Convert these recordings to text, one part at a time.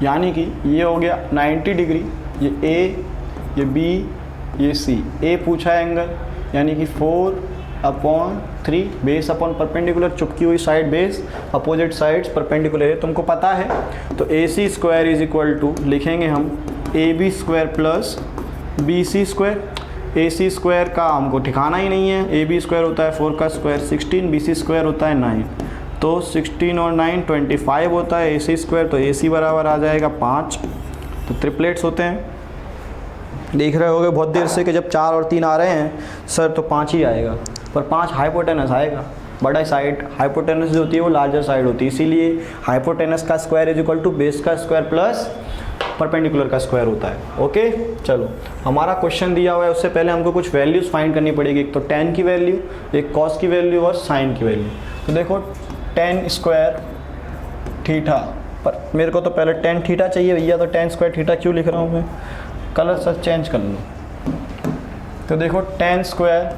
यानी कि ये हो गया 90 डिग्री, ये ए, ये बी, ये सी। ए पूछा है एंगल, यानी कि 4/3 बेस अपॉन परपेंडिकुलर, चुपकी हुई side base, opposite sides perpendicular है, तुमको पता है। तो A C square is equal to लिखेंगे हम A B square plus B C square. A C square का हमको ठिकाना ही नहीं है, ए बी स्क्वायर होता है 4 का स्क्वायर 16, बी सी स्क्वायर होता है 9, तो 16 और 9 25 होता है ए सी स्क्वायर, तो ए सी बराबर आ जाएगा 5। तो ट्रिपलेट्स होते हैं। देख रहे होगे बहुत देर से कि जब 4 और 3 आ रहे हैं सर तो 5 ही आएगा, पर 5 हाइपोटेनस आएगा। बड़ा साइड हाइपोटेनस जो होती है वो लार्जर साइड होती है, इसीलिए हाइपोटेनस का square is equal to base का स्क्वायर प्लस परपेंडिकुलर का स्क्वायर होता है। ओके, चलो हमारा क्वेश्चन दिया हुआ है, उससे पहले हमको कुछ वैल्यूज़ फाइंड करनी पड़ेगी। एक तो टेन की वैल्यू, एक कॉस की वैल्यू और साइन की वैल्यू। तो देखो टेन स्क्वायर थीटा, पर मेरे को तो पहले टेन थीटा चाहिए भैया, तो टेन स्क्वायर थीटा क्यों लिख रहा हूँ मैं, कलर सर चेंज कर लो। तो देखो टेन स्क्वायर,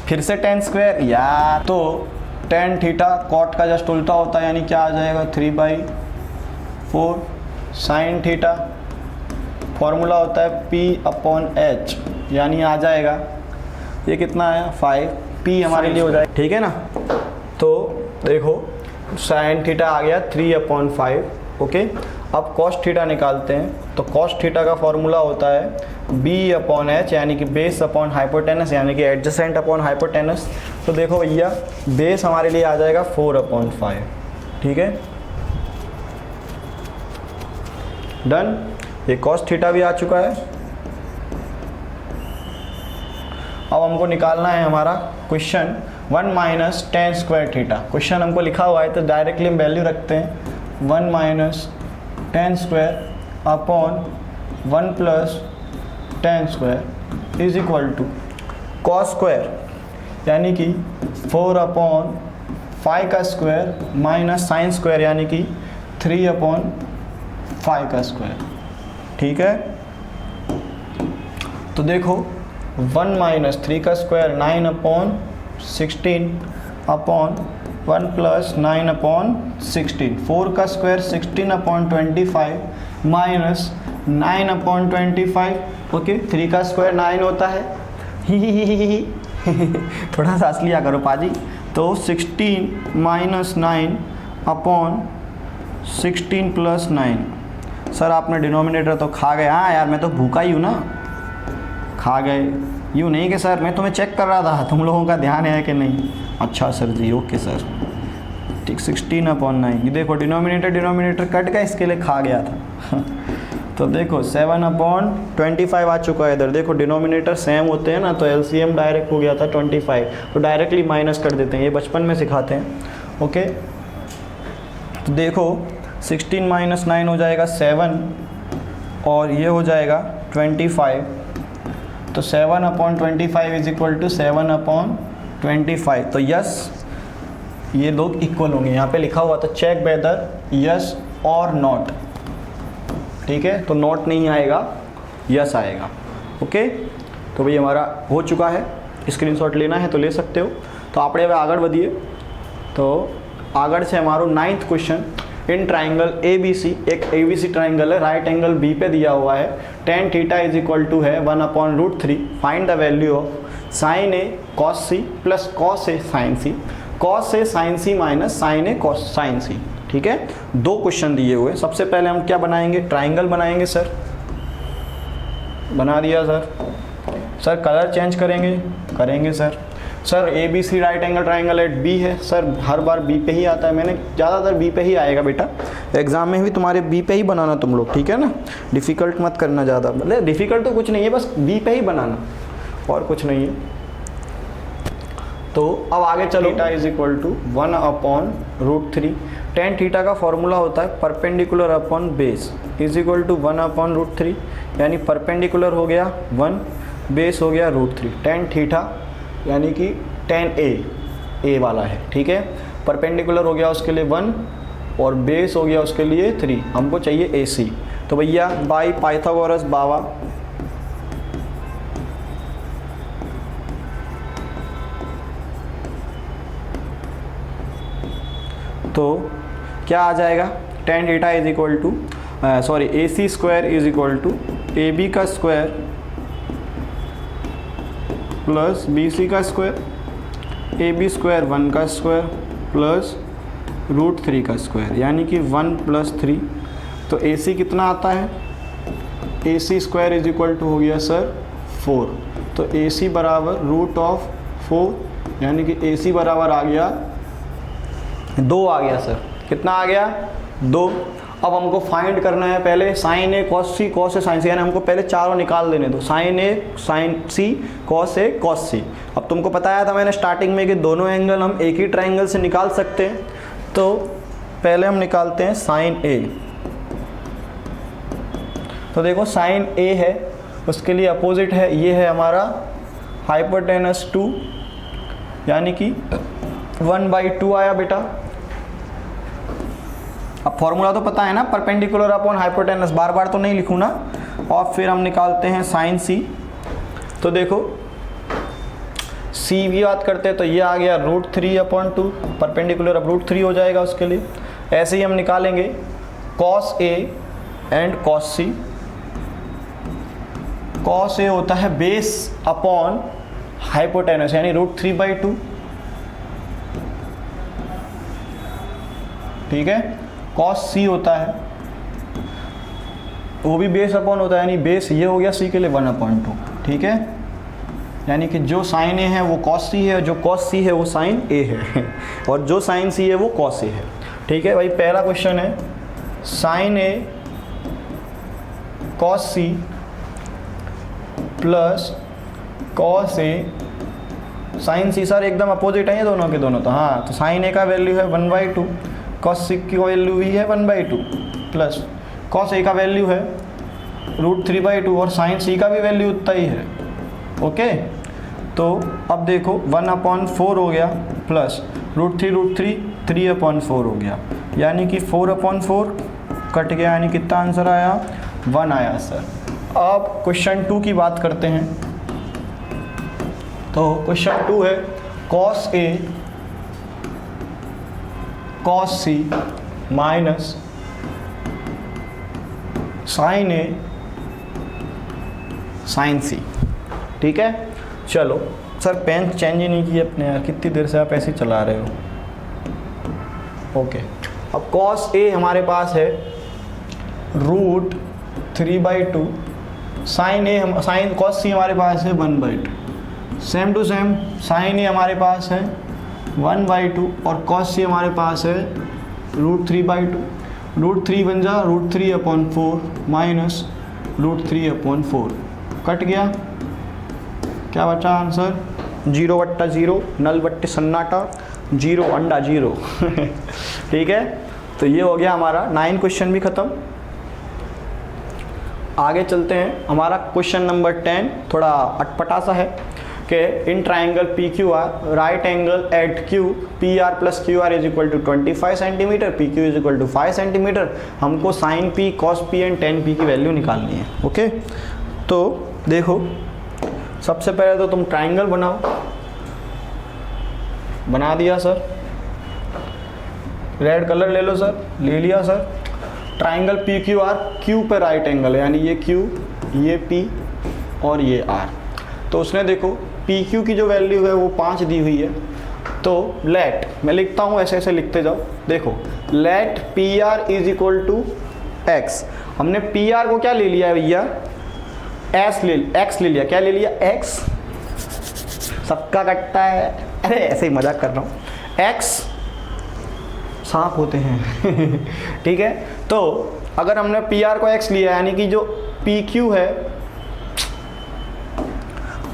फिर से टेन स्क्वायर यार, तो टेन थीटा कॉट का जस्ट उल्टा होता है, यानी क्या आ जाएगा 3/4 साइन थीटा, फॉर्मूला होता है P/H, यानी आ जाएगा ये कितना आया 5, P हमारे लिए हो जाएगा, ठीक है ना। तो देखो साइन थीटा आ गया 3/5। ओके, अब कॉस थीटा निकालते हैं, तो कॉस थीटा का फॉर्मूला होता है B/H, यानी कि बेस अपॉन हाइपोटेनस, यानी कि एडजेसेंट अपॉन हाइपोटेनस। तो देखो भैया बेस हमारे लिए आ जाएगा 4/5, ठीक है, डन। ये कॉस थीटा भी आ चुका है। अब हमको निकालना है हमारा question 1 minus ten square theta. Question हमको लिखा हुआ है तो डायरेक्टली हम वैल्यू रखते हैं 1 minus ten square upon 1 plus ten square is equal to cos square, यानी कि 4/5 का स्क्वायर माइनस साइन स्क्वायर, यानी कि 3/5 का स्क्वायर, ठीक है। तो देखो 1 माइनस 3 का स्क्वायर 9/16 अपॉन 1 प्लस 9/16, 4 का स्क्वायर 16/25 माइनस 9/25। ओके, 3 का स्क्वायर 9 होता है, ही थोड़ा सा हंस लिया करो पाजी। तो 16 माइनस 9/16 प्लस 9। सर आपने डिनोमिनेटर तो खा गए। हाँ यार मैं तो भूखा ही हूँ ना, खा गए यूँ नहीं कि सर मैं तुम्हें चेक कर रहा था तुम लोगों का ध्यान है कि नहीं। अच्छा सर जी, ओके सर, ठीक। 16/9, ये देखो डिनोमिनेटर कट गया, इसके लिए खा गया था तो देखो 7/25 आ चुका है इधर। देखो डिनोमिनेटर सेम होते हैं ना, तो एलसीएम डायरेक्ट हो गया था 25, तो डायरेक्टली माइनस कर देते हैं, ये बचपन में सिखाते हैं। ओके, तो देखो 16 माइनस 9 हो जाएगा 7, और ये हो जाएगा 25, तो 7/25 इज इक्वल टू 7/25। तो यस, ये लोग इक्वल होंगे। यहाँ पे लिखा हुआ था चेक वेदर यस और नॉट, ठीक है, तो नॉट नहीं आएगा, यस आएगा। ओके, तो भाई हमारा हो चुका है, स्क्रीनशॉट लेना है तो ले सकते हो। तो आप आगे बढ़िए। तो आगे से हमारा 9th question, in triangle ABC, एक ABC ट्राइंगल है, राइट एंगल B पे दिया हुआ है, tan theta is equal to है 1/√3, find the value of sin A cos C plus cos A sin C, cos A sin C minus sin A cos sin C, ठीक है। 2 question दिए हुए। सबसे पहले हम क्या बनाएंगे, ट्राइंगल बनाएंगे। सर बना दिया सर। सर कलर चेंज करेंगे sir. Sir ABC right angle triangle at B है। सर हर बार B पे ही आता है, मैंने ज़्यादातर B पे ही आएगा बेटा, एग्जाम में भी तुम्हारे B पे ही बनाना तुम लोग, ठीक है ना, डिफ़िकल्ट मत करना ज़्यादा। मतलब डिफ़िकल्ट तो कुछ नहीं है, बस B पे ही बनाना और कुछ नहीं है। तो अब आगे चलो, theta is equal to 1/√3, tan theta का फॉर्मूला होता है perpendicular upon base is equal to 1/√3, यानी परपेंडिकुलर हो गया 1, बेस हो गया √3, tan थीटा यानी कि tan A वाला है, ठीक है। परपेंडिकुलर हो गया उसके लिए 1 और बेस हो गया उसके लिए 3, हमको चाहिए AC। तो भैया बाय पाइथागोरस बाबा तो क्या आ जाएगा, tan theta is equal to sorry A C square is equal to A B का स्क्वायर प्लस बी सी का स्क्वायर, ए बी स्क्वायर 1 का स्क्वायर प्लस √3 का स्क्वायर, यानी कि 1 + 3। तो ए सी कितना आता है, ए C square is equal to हो गया सर 4। तो ए सी बराबर √4, यानी कि ए सी बराबर आ गया 2 आ गया सर। कितना आ गया, 2। अब हमको फाइंड करना है पहले साइन ए कॉस सी, कॉस ए साइन सी, यानी हमको पहले चारों निकाल देने दो, साइन ए साइन सी, कॉस ए कॉस सी। अब तुमको बताया था मैंने स्टार्टिंग में कि दोनों एंगल हम एक ही ट्राइंगल से निकाल सकते हैं। तो पहले हम निकालते हैं साइन ए। तो देखो साइन ए है, उसके लिए अपोजिट है, ये है हमारा हाइपोटेनस 2, यानी कि 1/2 आया बेटा। अब फॉर्मूला तो पता है ना, परपेंडिकुलर अपॉन हाइपोटेनस, बार बार तो नहीं लिखूँ ना। और फिर हम निकालते हैं साइन सी। तो देखो सी की बात करते हैं तो ये आ गया √3/2, परपेंडिकुलर अब √3 हो जाएगा उसके लिए। ऐसे ही हम निकालेंगे cos A and cos C. Cos A होता है बेस अपॉन हाइपोटेनस, यानी √3/2, ठीक है। कॉस सी होता है, वो भी बेस अपॉन होता है, यानी बेस ये हो गया सी के लिए 1/2, ठीक है। यानी कि जो साइन ए है वो कॉस सी है, जो कॉस सी है वो साइन ए है, और जो साइन सी है वो कॉस ए है, ठीक है भाई। पहला क्वेश्चन है sign A cos C plus cos A sign C. Sir एकदम अपोजिट है ये दोनों के दोनों, तो हाँ, तो साइन ए का वैल्यू है 1/2, कॉस सी की वैल्यू भी है 1/2, प्लस कॉस ए का वैल्यू है √3/2, और साइन सी का भी वैल्यू उतना ही है, ओके। तो अब देखो 1/4 हो गया, प्लस √3 3/4 हो गया, यानी कि 4/4 कट गया, यानी कितना आंसर आया, 1 आया सर। अब क्वेश्चन 2 की बात करते हैं। तो क्वेश्चन 2 है cos A cos C minus sign A sign सी, ठीक है। चलो सर पेन चेंज ही नहीं की अपने यार, कितनी देर से आप ऐसे ही चला रहे हो, ओके। अब कॉस ए हमारे पास है √3/2, साइन ए साइन कॉस सी हमारे पास है 1/2, सेम टू सेम साइन ए हमारे पास है 1/2 और कॉस सी हमारे पास है √3/2। √3 बन जा √3/4 माइनस √3/4, कट गया, क्या बचा आंसर, 0/0, नल बट्टे सन्नाटा, 0 अंडा 0 ठीक है। तो ये हो गया हमारा 9 क्वेश्चन भी ख़त्म। आगे चलते हैं, हमारा क्वेश्चन नंबर 10 थोड़ा अटपटा सा है कि in triangle P Q R right angle at Q P R plus Q R is equal to 25 centimetre, P Q is equal to 5 centimetre. हमको sine P cos P and tan P की value निकालनी है, okay. तो देखो सबसे पहले तो तुम ट्राइंगल बनाओ, बना दिया सर, रेड कलर ले लो सर, ले लिया sir. Triangle P Q are, Q पे राइट एंगल है, यानी ये क्यू, ये पी और ये आर। तो उसने देखो पी क्यू की जो वैल्यू है वो 5 दी हुई है। तो लेट, मैं लिखता हूँ ऐसे ऐसे लिखते जाओ, देखो let P R is equal to x. हमने पी आर को क्या ले लिया है भैया, एक्स ले लिया, क्या ले लिया, एक्स, सबका कटता है, अरे ऐसे ही मजाक कर रहा हूँ, एक्स सांप होते हैं ठीक है। तो अगर हमने पी आर को एक्स लिया, यानी कि जो पी क्यू है,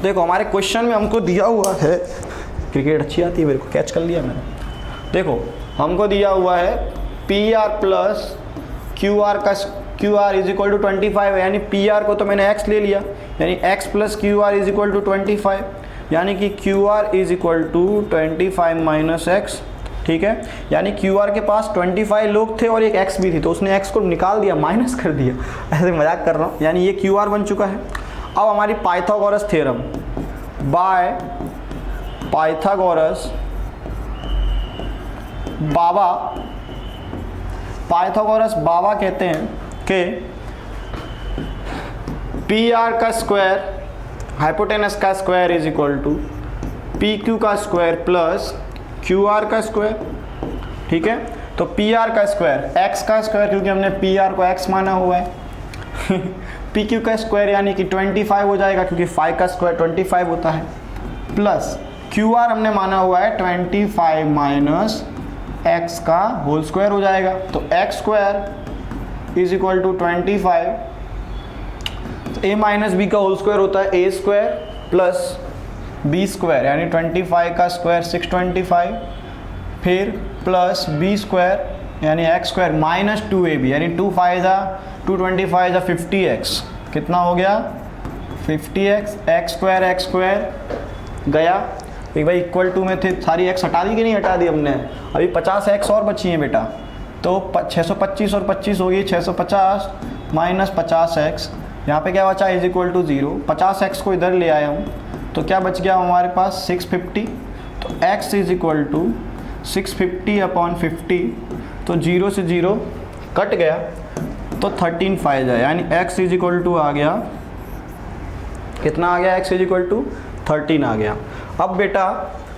देखो हमारे क्वेश्चन में हमको दिया हुआ है, क्रिकेट अच्छी आती है मेरे को, कैच कर लिया मैंने। देखो हमको दिया हुआ है P R plus Q R का Q R is equal to 25, यानी पी आर को तो मैंने एक्स ले लिया, यानी x plus Q R is equal to 25, यानी कि Q R is equal to 25 minus x, ठीक है। यानी क्यू आर के पास 25 लोग थे और एक एक्स भी थी, तो उसने एक्स को निकाल दिया, माइनस कर दिया, ऐसे मजाक कर रहा हूँ, यानी ये क्यू आर बन चुका है। अब हमारी पाइथागोरस थ्योरम, बाय पाइथागोरस बाबा पाइथागोरस बाबा कहते हैं कि पी आर का स्क्वायर हाइपोटेनस का square is equal to P Q का स्क्वायर प्लस क्यू आर का स्क्वायर। ठीक है, तो पी आर का स्क्वायर एक्स का स्क्वायर, क्योंकि हमने पी आर को एक्स माना हुआ है पी क्यू का स्क्वायर यानी कि 25 हो जाएगा, क्योंकि 5 का स्क्वायर 25 होता है, प्लस क्यू आर हमने माना हुआ है 25 माइनस एक्स का होल स्क्वायर हो जाएगा। तो x square is equal to 25, A minus B का होल स्क्वायर होता है A square plus B square, यानी 25 का स्क्वायर 625, फिर प्लस बी स्क्वायर यानी एक्स स्क्वायर माइनस 2ab, यानी 2 5 225 50x, कितना हो गया 50x, एक्स स्क्वायर गया भाई इक्वल टू में थे, सारी x हटा दी कि नहीं हटा दी हमने, अभी 50x और बची हैं बेटा, तो 625 और 25 होगी 650 माइनस 50x, यहाँ पे क्या बचा इज इक्वल टू 0, 50x को इधर ले आया हूँ तो क्या बच गया हमारे पास 650, तो x is equal to 650 upon 50, तो 0 से 0 कट गया तो 13 5 जाए, यानी x इज इक्वल टू आ गया कितना आ गया, x इज इक्वल टू 13 आ गया। अब बेटा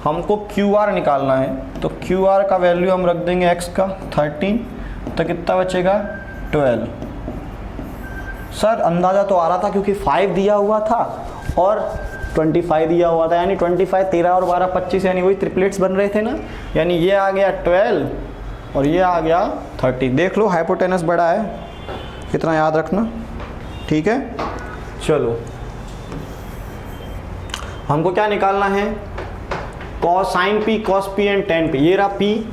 हमको QR निकालना है, तो QR का वैल्यू हम रख देंगे x का 13, तो कितना बचेगा 12। सर अंदाज़ा तो आ रहा था क्योंकि 5 दिया हुआ था और 25 दिया हुआ था, यानी 25 13 और 12 25, यानी वही ट्रिपलेट्स बन रहे थे ना, यानी ये आ गया 12 और ये आ गया 13। देख लो हाइपोटेनस बड़ा है, कितना याद रखना। ठीक है, चलो हमको क्या निकालना है, cos sine P cos P and tan P. ये रहा पी,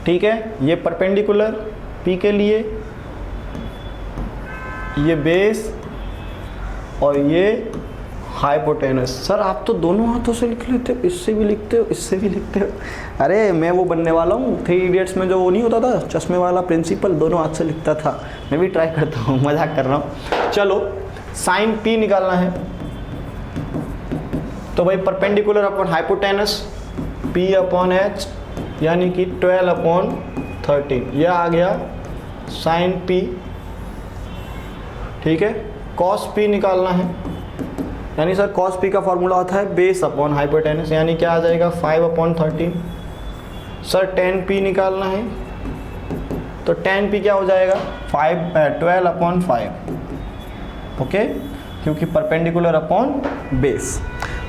ठीक है, ये परपेंडिकुलर पी के लिए, ये बेस और ये हाइपोटेनस। सर आप तो दोनों हाथों से लिख लेते हो, इससे भी लिखते हो इससे भी लिखते हो। अरे मैं वो बनने वाला हूँ 3 इडियट्स में जो वो नहीं होता था चश्मे वाला प्रिंसिपल, दोनों हाथ से लिखता था, मैं भी ट्राई करता हूँ, मजाक कर रहा हूँ। चलो साइन पी निकालना है, तो भाई perpendicular upon hypotenuse P upon H, यानी कि 12 अपॉन 13, यह आ गया साइन पी। ठीक है, कॉस पी निकालना है, यानी सर कॉस पी का फॉर्मूला होता है बेस अपॉन हाइपोटेनस, यानी क्या आ जाएगा 5 अपॉन 13। सर टेन पी निकालना है, तो टेन पी क्या हो जाएगा 12 अपॉन 5, ओके, क्योंकि परपेंडिकुलर अपॉन बेस।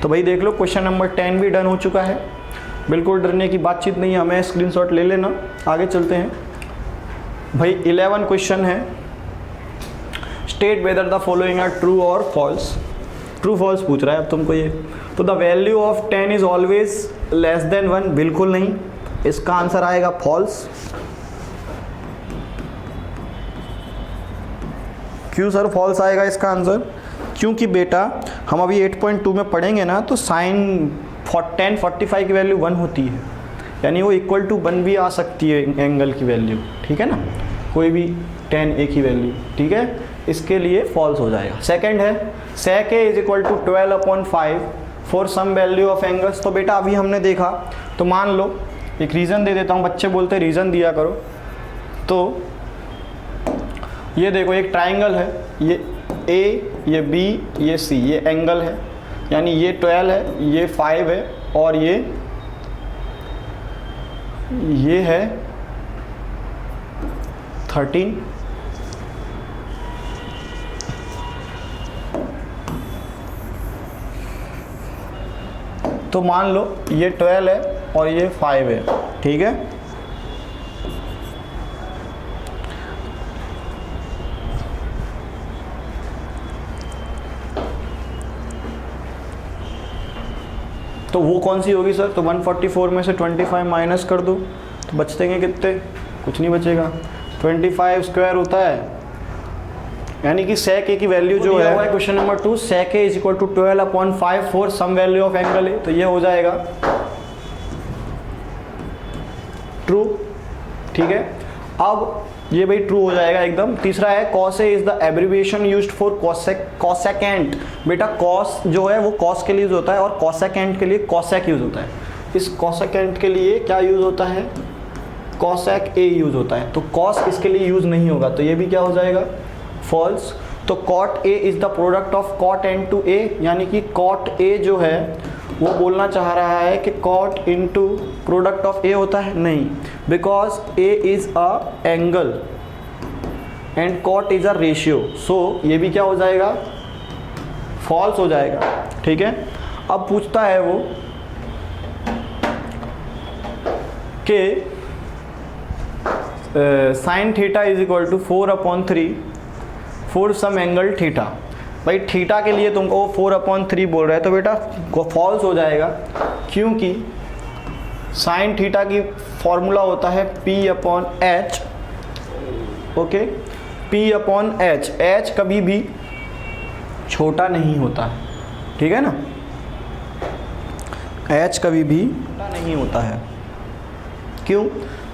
तो भाई देख लो क्वेश्चन नंबर 10 भी डन हो चुका है, बिल्कुल डरने की बातचीत नहीं है, हमें स्क्रीनशॉट ले लेना। आगे चलते हैं भाई, 11 क्वेश्चन है, state whether the following are true और फॉल्स। ट्रू फॉल्स पूछ रहा है अब तुमको ये, तो the value of 10 is always less than 1, बिल्कुल नहीं, इसका आंसर आएगा फॉल्स। क्यों सर फॉल्स आएगा इसका आंसर, क्योंकि बेटा हम अभी 8.2 में पढ़ेंगे ना, तो साइन 10 45 की वैल्यू 1 होती है, यानी वो इक्वल टू 1 भी आ सकती है एंगल की वैल्यू, ठीक है ना, कोई भी 10 एक ही वैल्यू, ठीक है, इसके लिए फॉल्स हो जाएगा। सेकंड है sec a is equal to 12 upon 5 for some value of angles. तो बेटा अभी हमने देखा, तो मान लो एक रीज़न दे देता हूँ, बच्चे बोलते हैं रीज़न दिया करो, तो ये देखो एक ट्राइंगल है, ये A ये B ये C, ये एंगल है, यानी ये 12 है, ये 5 है और ये है 13। तो मान लो ये 12 है और ये 5 है, ठीक है, तो वो कौन सी होगी सर, तो 144 में से 25 माइनस कर दो, तो बचते हैं कितने, कुछ नहीं बचेगा, 25 स्क्वायर होता है, यानी कि sec a की वैल्यू जो है question number 2, sec a is equal to 12 upon 5 for some value of angle a, तो ये हो जाएगा ट्रू, ठीक है। अब ये भाई ट्रू हो जाएगा एकदम। तीसरा है cos a is the abbreviation used for cosecant। बेटा cos जो है वो cos के लिए यूज होता है और cosecant के लिए cosec यूज होता है। इस cosecant के लिए क्या यूज होता है, कॉसेक ए यूज़ होता है, तो कॉस इसके लिए यूज़ नहीं होगा, तो ये भी क्या हो जाएगा, फॉल्स। तो cot A is the product of cot and to A, यानी कि कॉट ए जो है वो बोलना चाह रहा है कि cot into product of A होता है, नहीं, because A is a angle and cot is a ratio, so ये भी क्या हो जाएगा, फॉल्स हो जाएगा। ठीक है, अब पूछता है वो कि sine theta is equal to 4/3 for some angle theta. भाई थीटा के लिए तुमको 4/3 बोल रहा है, तो बेटा फॉल्स हो जाएगा, क्योंकि साइन थीटा की फॉर्मूला होता है P/H। ओके, P/H, H कभी भी छोटा नहीं होता है, ठीक है ना, H कभी भी छोटा नहीं होता है। क्यों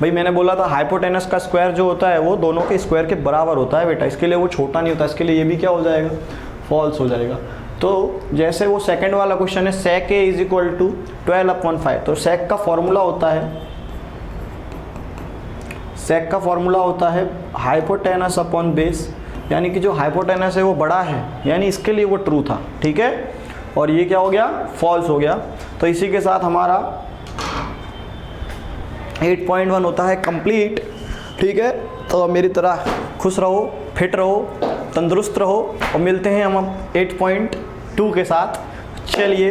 भाई, मैंने बोला था हाइपोटेनस का स्क्वायर जो होता है वो दोनों के स्क्वायर के बराबर होता है बेटा, इसके लिए वो छोटा नहीं होता, इसके लिए ये भी क्या हो जाएगा, फॉल्स हो जाएगा। तो जैसे वो सेकंड वाला क्वेश्चन है sec a is equal to 12/5, तो sec का फॉर्मूला होता है हाइपोटेनस अपॉन बेस, यानी कि जो हाइपोटेनस है वो बड़ा है, यानी इसके लिए वो ट्रू था। ठीक है, और ये क्या हो गया, फॉल्स हो गया। तो इसी के साथ हमारा 8.1 होता है कंप्लीट। ठीक है, तो मेरी तरह खुश रहो, फिट रहो, तंदुरुस्त रहो, और मिलते हैं हम 8.2 के साथ। चलिए।